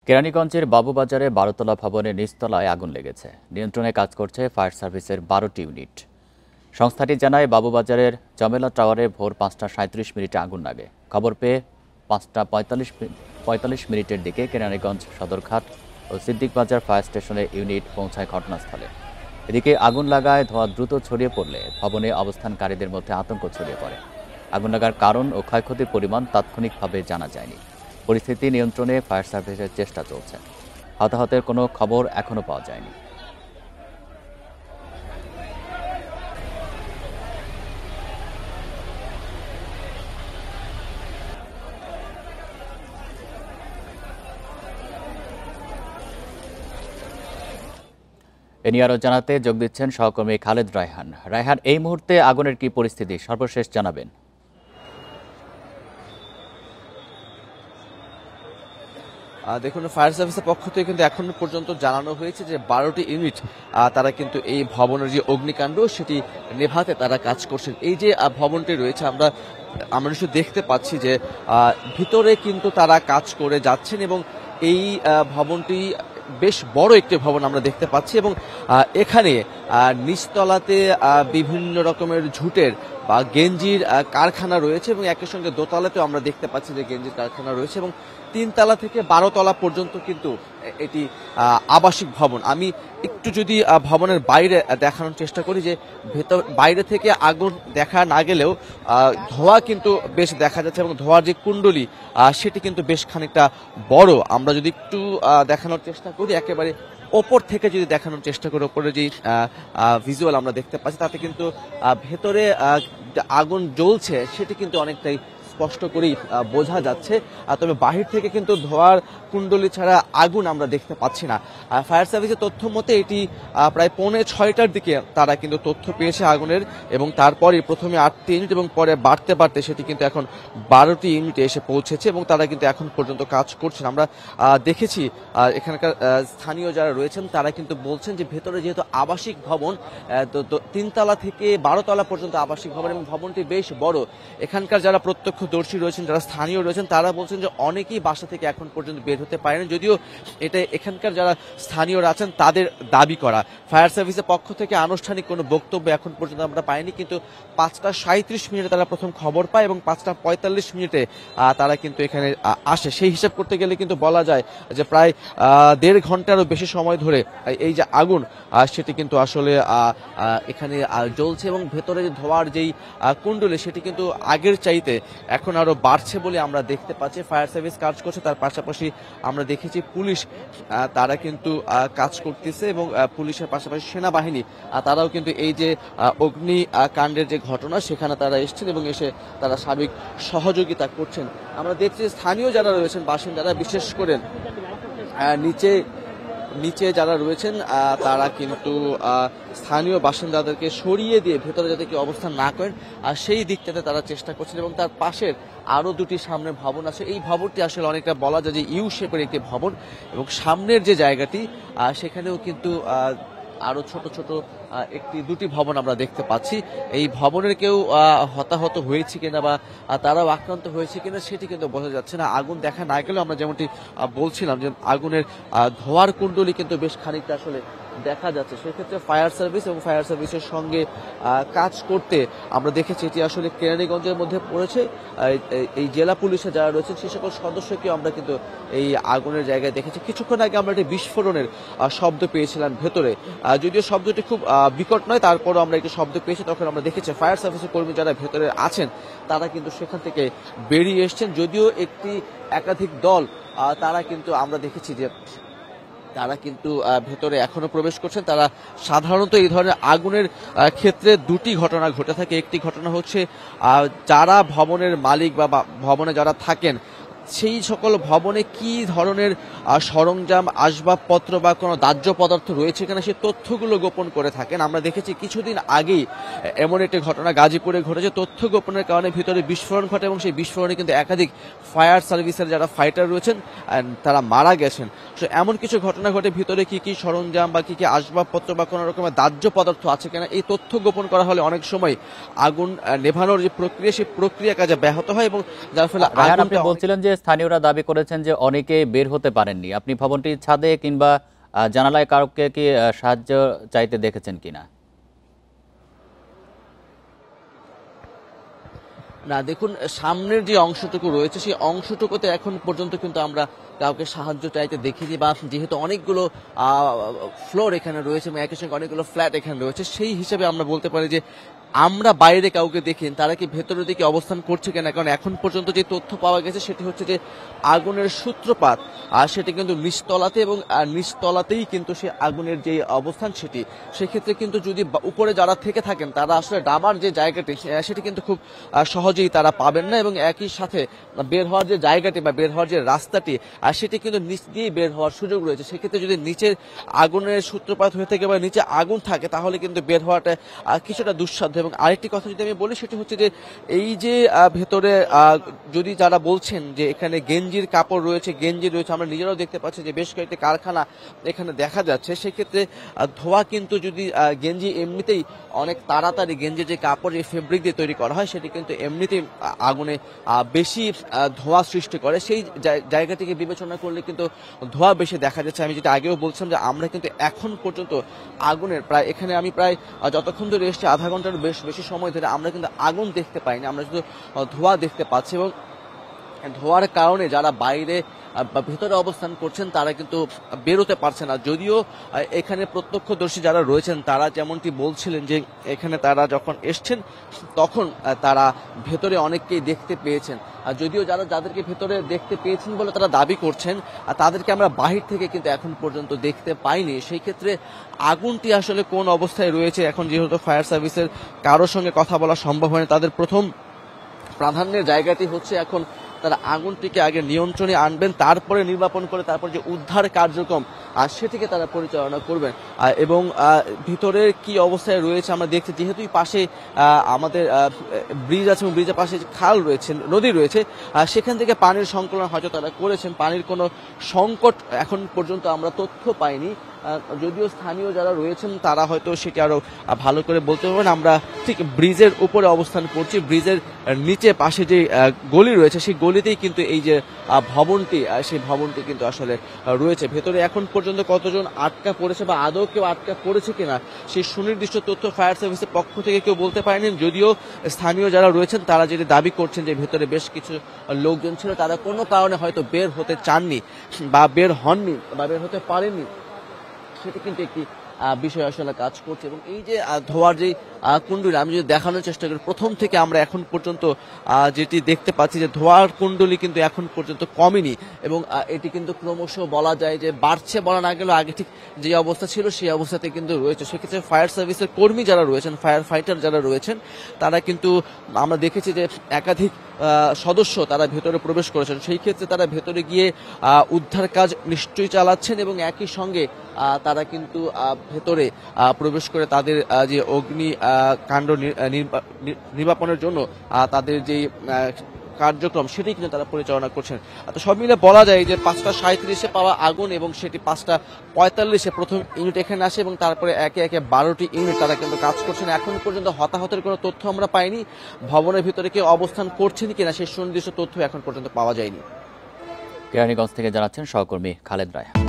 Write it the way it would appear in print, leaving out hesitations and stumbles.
কেরানীগঞ্জের বাবুবাজারে 12তলা ভবনের নিচতলায় আগুন লেগেছে। নিয়ন্ত্রণে কাজ করছে ফায়ার সার্ভিসের 12টি ইউনিট। সংস্থাটি জানায়, বাবুবাজারের জমেলা টাওয়ারে ভোর 5টা 37 মিনিটে আগুন লাগে। খবর পেয়ে 5টা 45 মিনিটের দিকে কেরানীগঞ্জ সদরঘাট ও সিদ্দিকবাজার ফায়ার স্টেশনের ইউনিট পৌঁছায় ঘটনাস্থলে। এদিকে আগুন লাগায় ধোঁয়া দ্রুত ছড়িয়ে পড়লে ভবনে অবস্থানকারীদের মধ্যে আতঙ্ক ছড়িয়ে পড়ে। আগুন লাগার কারণ ও ক্ষয়ক্ষতির পরিমাণ তাৎক্ষণিকভাবে জানা যায়নি। পরিস্থিতি নিয়ন্ত্রণে ফায়ার সার্ভিসের চেষ্টা চলছে। হতাহতের কোনো খবর এখনো পাওয়া যায়নি। এ নিয়ে আরও জানাতে যোগ দিচ্ছেন সহকর্মী খালেদ রায়হান। রায়হান, এই মুহূর্তে আগুনের কি পরিস্থিতি সর্বশেষ জানাবেন? দেখুন, ফায়ার সার্ভিসের পক্ষ থেকে কিন্তু এখন পর্যন্ত জানানো হয়েছে যে 12টি ইউনিট তারা কিন্তু এই ভবনের যে অগ্নিকাণ্ড সেটি নেভাতে তারা কাজ করছেন। এই যে ভবনটি রয়েছে আমরা নিশ্চয় দেখতে পাচ্ছি যে ভিতরে কিন্তু তারা কাজ করে যাচ্ছেন এবং এই ভবনটি বেশ বড় একটি ভবন আমরা দেখতে পাচ্ছি এবং এখানে নিচতলাতে বিভিন্ন রকমের ঝুটের বা গেঞ্জির কারখানা রয়েছে এবং একই সঙ্গে দোতলাতেও আমরা দেখতে পাচ্ছি যে গেঞ্জির কারখানা রয়েছে এবং 3তলা থেকে 12তলা পর্যন্ত কিন্তু এটি আবাসিক ভবন। আমি একটু যদি ভবনের বাইরে দেখানোর চেষ্টা করি যে বাইরে থেকে আগুন দেখা না গেলেও ধোঁয়া কিন্তু বেশ দেখা যাচ্ছে এবং ধোঁয়ার যে কুণ্ডলী সেটি কিন্তু বেশ খানিকটা বড়। আমরা যদি একটু দেখানোর চেষ্টা করি, একেবারে ওপর থেকে যদি দেখানোর চেষ্টা করি, ওপরে যে ভিজুয়াল আমরা দেখতে পাচ্ছি তাতে কিন্তু ভেতরে আগুন জ্বলছে সেটি কিন্তু অনেকটাই স্পষ্ট করেই বোঝা যাচ্ছে। তবে বাহির থেকে কিন্তু ধোঁয়ার কুণ্ডলী ছাড়া আগুন আমরা দেখতে পাচ্ছি না। ফায়ার সার্ভিসের তথ্য মতে এটি প্রায় 5:45টার দিকে তারা কিন্তু তথ্য পেয়েছে আগুনের এবং তারপরে প্রথমে 8টি ইউনিট এবং পরে বাড়তে বাড়তে সেটি কিন্তু এখন 12টি ইউনিটে এসে পৌঁছেছে এবং তারা কিন্তু এখন পর্যন্ত কাজ করছেন। আমরা দেখেছি এখানকার স্থানীয় যারা রয়েছেন তারা কিন্তু বলছেন যে ভেতরে যেহেতু আবাসিক ভবন, 3তলা থেকে 12তলা পর্যন্ত আবাসিক ভবন এবং ভবনটি বেশ বড়। এখানকার যারা প্রত্যক্ষদর্শী রয়েছেন, যারা স্থানীয় রয়েছেন তারা বলছেন যে অনেকেই বাসা থেকে এখন পর্যন্ত বের হতে পারেন, যদিও এটা এখানকার যারা স্থানীয়রা আছেন তাদের দাবি করা। ফায়ার সার্ভিসের পক্ষ থেকে আনুষ্ঠানিক কোনো বক্তব্য এখন পর্যন্ত আমরা পাইনি, কিন্তু 5টা 37 মিনিটে তারা প্রথম খবর পায় এবং 5টা 45 মিনিটে তারা কিন্তু এখানে আসে। সেই হিসাব করতে গেলে কিন্তু বলা যায় যে প্রায় 1.5 ঘন্টারও বেশি সময় ধরে এই যে আগুন সেটি কিন্তু আসলে এখানে জ্বলছে এবং ভেতরে যে ধোঁয়ার যেই কুণ্ডলী সেটি কিন্তু আগের চাইতে এখন আরো বাড়ছে বলে আমরা দেখতে পাচ্ছি। ফায়ার সার্ভিস কাজ করছে, তার পাশাপাশি আমরা দেখেছি পুলিশ তারা কিন্তু কাজ করতেছে এবং পুলিশের পাশাপাশি সেনাবাহিনী তারাও কিন্তু এই যে অগ্নিকাণ্ডের যে ঘটনা সেখানে তারা এসছেন এবং এসে তারা সার্বিক সহযোগিতা করছেন। আমরা দেখছি স্থানীয় যারা রয়েছেন বাসিন্দারা, বিশেষ করে নিচে যারা রয়েছেন তারা কিন্তু স্থানীয় বাসিন্দাদেরকে সরিয়ে দিয়ে ভেতরে যাতে কেউ অবস্থান না করেন সেই দিকটাতে তারা চেষ্টা করছেন এবং তার পাশের আরো দুটি সামনে ভবন আছে। এই ভবনটি আসলে অনেকটা বলা যায় যে ইউ শেপের একটি ভবন এবং সামনের যে জায়গাটি সেখানেও কিন্তু আরো ছোট ছোট দুটি ভবন আমরা দেখতে পাচ্ছি। এই ভবনের কেউ হতাহত হয়েছে কিনা বা তারাও আক্রান্ত হয়েছে কিনা সেটি কিন্তু বোঝা যাচ্ছে না। আগুন দেখা না গেলেও আমরা যেমনটি বলছিলাম যে আগুনের ধোঁয়ার কুণ্ডলী কিন্তু বেশ খানিকটা আসলে দেখা যাচ্ছে। সেক্ষেত্রে ফায়ার সার্ভিস এবং ফায়ার সার্ভিসের সঙ্গে কাজ করতে আমরা দেখেছি এটি আসলে কেরানীগঞ্জের মধ্যে পড়েছে। এই জেলা পুলিশে যারা রয়েছেন সেই সকল সদস্যকেও আমরা কিন্তু এই আগুনের জায়গায় দেখেছি। কিছুক্ষণ আগে আমরা একটি বিস্ফোরণের শব্দ পেয়েছিলাম ভেতরে, যদিও শব্দটি খুব বিকট নয়, তারপরও আমরা একটি শব্দ পেয়েছি। তখন আমরা দেখেছি ফায়ার সার্ভিসের কর্মী যারা ভেতরে আছেন তারা কিন্তু সেখান থেকে বেরিয়ে এসছেন, যদিও একাধিক দল তারা কিন্তু আমরা দেখেছি যে তারা কিন্তু ভেতরে এখনো প্রবেশ করছেন। তারা সাধারণত এই ধরনের আগুনের ক্ষেত্রে দুটি ঘটনা ঘটে থাকে। একটি ঘটনা হচ্ছে যারা ভবনের মালিক বা ভবনে যারা থাকেন সেই সকল ভবনে কি ধরনের সরঞ্জাম, আসবাবপত্র বা কোনো দাহ্য পদার্থ রয়েছে কিনা সেই তথ্যগুলো গোপন করে থাকেন। আমরা দেখেছি কিছুদিন আগেই এমন একটি ঘটনা গাজীপুরে ঘটেছে, তথ্য গোপনের কারণে ভিতরে বিস্ফোরণ ঘটে এবং সেই বিস্ফোরণে কিন্তু একাধিক ফায়ার সার্ভিসের যারা ফাইটার রয়েছেন তারা মারা গেছেন। তো এমন কিছু ঘটনা ঘটে ভিতরে কি কি সরঞ্জাম বা কি কি আসবাবপত্র বা কোনো রকমের দাহ্য পদার্থ আছে কিনা এই তথ্য গোপন করা হলে অনেক সময় আগুন নেভানোর যে প্রক্রিয়া সেই প্রক্রিয়া কাজে ব্যাহত হয় এবং যার ফলে আপনি বলছিলেন যে স্থানীয়রা দাবি করেছেন যে অনেকে বের হতে পারেননি। আপনি ভবনটির ছাদে কিংবা জানালায় কাউকে কি সাহায্য চাইতে দেখেছেন কিনা? না, দেখুন সামনের যে অংশটুকু রয়েছে সেই অংশটুকুতে এখন পর্যন্ত কিন্তু আমরা কাউকে সাহায্য চাইতে দেখিনি, বা যেহেতু অনেকগুলো ফ্লোর এখানে রয়েছে এবং একই সঙ্গে অনেকগুলো ফ্ল্যাট এখানে রয়েছে, সেই হিসেবে আমরা বলতে পারি যে আমরা বাইরে কাউকে দেখেন তারা কি ভেতরের দিকে অবস্থান করছে কিনা। কারণ এখন পর্যন্ত যে তথ্য পাওয়া গেছে সেটি হচ্ছে যে আগুনের সূত্রপাত আর সেটি কিন্তু নিচতলাতে, এবং নিচতলাতেই কিন্তু সে আগুনের যে অবস্থান সেক্ষেত্রে কিন্তু যদি উপরে যারা থেকে থাকেন তারা আসলে ডাবার যে জায়গাটি সেটি কিন্তু খুব সহজেই তারা পাবেন না, এবং একই সাথে বের হওয়ার যে জায়গাটি বা বের হওয়ার যে রাস্তাটি সেটি কিন্তু নিচ দিয়ে বের হওয়ার সুযোগ রয়েছে। সেক্ষেত্রে যদি নিচের আগুনের সূত্রপাত হয়ে থাকে বা নিচে আগুন থাকে তাহলে কিন্তু বের হওয়াটা কিছুটা দুঃসাধ্য। এবং আরেকটি কথা যদি আমি বলি সেটি হচ্ছে যে এই যে ভেতরে যদি যারা বলছেন যে এখানে গেঞ্জির কাপড় রয়েছে, গেঞ্জি রয়েছে, আমরা নিজেরাও দেখতে পাচ্ছি যে বেশ কয়েকটি কারখানা এখানে দেখা যাচ্ছে। সেক্ষেত্রে ধোয়া কিন্তু যদি গেঞ্জি এমনিতেই অনেক তাড়াতাড়ি গেঞ্জির যে কাপড় যে ফেব্রিক দিয়ে তৈরি করা হয় সেটি কিন্তু এমনিতেই আগুনে বেশি ধোঁয়া সৃষ্টি করে, সেই জায়গাটিকে বিবেচনা করলে কিন্তু ধোঁয়া বেশি দেখা যাচ্ছে। আমি যেটা আগেও বলছিলাম যে আমরা কিন্তু এখন পর্যন্ত আগুনের প্রায় এখানে আমি প্রায় যতক্ষণ ধরে এসেছি আধা ঘন্টার বেশি সময় ধরে আমরা কিন্তু আগুন দেখতে পাইনি, আমরা শুধু ধোঁয়া দেখতে পাচ্ছি। এবং ধোঁয়ার কারণে যারা বাইরে বা ভেতরে অবস্থান করছেন তারা কিন্তু বেরোতে পারছে না। যদিও এখানে প্রত্যক্ষদর্শী যারা রয়েছেন তারা যেমনটি বলছিলেন যে এখানে তারা যখন এসছেন তখন তারা ভেতরে অনেককেই দেখতে পেয়েছেন। যদিও যাদেরকে ভেতরে দেখতে পেয়েছেন বলে তারা দাবি করছেন তাদেরকে আমরা বাহির থেকে কিন্তু এখন পর্যন্ত দেখতে পাইনি। সেই ক্ষেত্রে আগুনটি আসলে কোন অবস্থায় রয়েছে এখন যেহেতু ফায়ার সার্ভিসের কারোর সঙ্গে কথা বলা সম্ভব হয়নি, তাদের প্রথম প্রাধান্যের জায়গাটি হচ্ছে এখন তারা আগুনটিকে আগে নিয়ন্ত্রণে আনবেন, তারপরে নির্বাপন করে তারপর যে উদ্ধার কার্যক্রম সেটিকে তারা পরিচালনা করবেন। এবং ভিতরের কি অবস্থায় রয়েছে আমরা দেখছি, যেহেতু পাশে আমাদের ব্রিজ আছে এবং ব্রিজের পাশে খাল রয়েছে, নদী রয়েছে, সেখান থেকে পানির সংকলন হয়তো তারা করেছেন। পানির কোনো সংকট এখন পর্যন্ত আমরা তথ্য পাইনি, যদিও স্থানীয় যারা রয়েছেন তারা হয়তো সেটি আরো ভালো করে বলতে পারবেন। আমরা ঠিক ব্রিজের উপরে অবস্থান করছি, ব্রিজের নিচে পাশে যে গলি রয়েছে সেই গলিতেই কিন্তু এই যে ভবনটি সেই ভবনটি কিন্তু আসলে রয়েছে। ভেতরে এখন পর্যন্ত কতজন আটকা পড়েছে বা আদৌ কেউ আটকা পড়েছে কিনা সেই সুনির্দিষ্ট তথ্য ফায়ার সার্ভিসের পক্ষ থেকে কেউ বলতে পারেনি। যদিও স্থানীয় যারা রয়েছেন তারা যেটি দাবি করছেন যে ভেতরে বেশ কিছু লোকজন ছিল, তারা কোনো কারণে হয়তো বের হতে চাননি বা বের হননি বা বের হতে পারেননি, সেটি কিন্তু একটি বিষয় আসলে কাজ করছে। এবং এই যে ধোয়ার যে কুণ্ডলী আমি যদি দেখানোর চেষ্টা করি, প্রথম থেকে আমরা এখন পর্যন্ত যেটি দেখতে পাচ্ছি যে ধোয়ার কুণ্ডলী কিন্তু এখন পর্যন্ত কমেনি, এবং এটি কিন্তু ক্রমশ বলা যায় যে বাড়ছে বলা না গেলেও আগে ঠিক যে অবস্থা ছিল সেই অবস্থাতে কিন্তু রয়েছে। সেক্ষেত্রে ফায়ার সার্ভিসের কর্মী যারা রয়েছেন, ফায়ার ফাইটার যারা রয়েছেন, তারা কিন্তু আমরা দেখেছি যে একাধিক সদস্য তারা ভেতরে প্রবেশ করেছেন। সেই ক্ষেত্রে তারা ভেতরে গিয়ে উদ্ধার কাজ নিশ্চয়ই চালাচ্ছেন, এবং একই সঙ্গে তারা কিন্তু ভেতরে প্রবেশ করে তাদের যে অগ্নি কাণ্ড নির্বাপনের জন্য তাদের যে কার্যক্রম সেটি কিন্তু তারা পরিচালনা করছেন। তো সব মিলে বলা যায় যে 5:37-এ পাওয়া আগুন এবং সেটি 5:45-এ প্রথম ইউনিট এখানে আসে, এবং তারপরে একে একে 12টি ইউনিট তারা কিন্তু কাজ করছেন। এখন পর্যন্ত হতাহতের কোনো তথ্য আমরা পাইনি, ভবনের ভিতরে কেউ অবস্থান করছেন কিনা সেই সুনির্দিষ্ট তথ্য এখন পর্যন্ত পাওয়া যায়নি। কেরানীগঞ্জ থেকে জানাচ্ছেন সহকর্মী খালেদ রায়হান।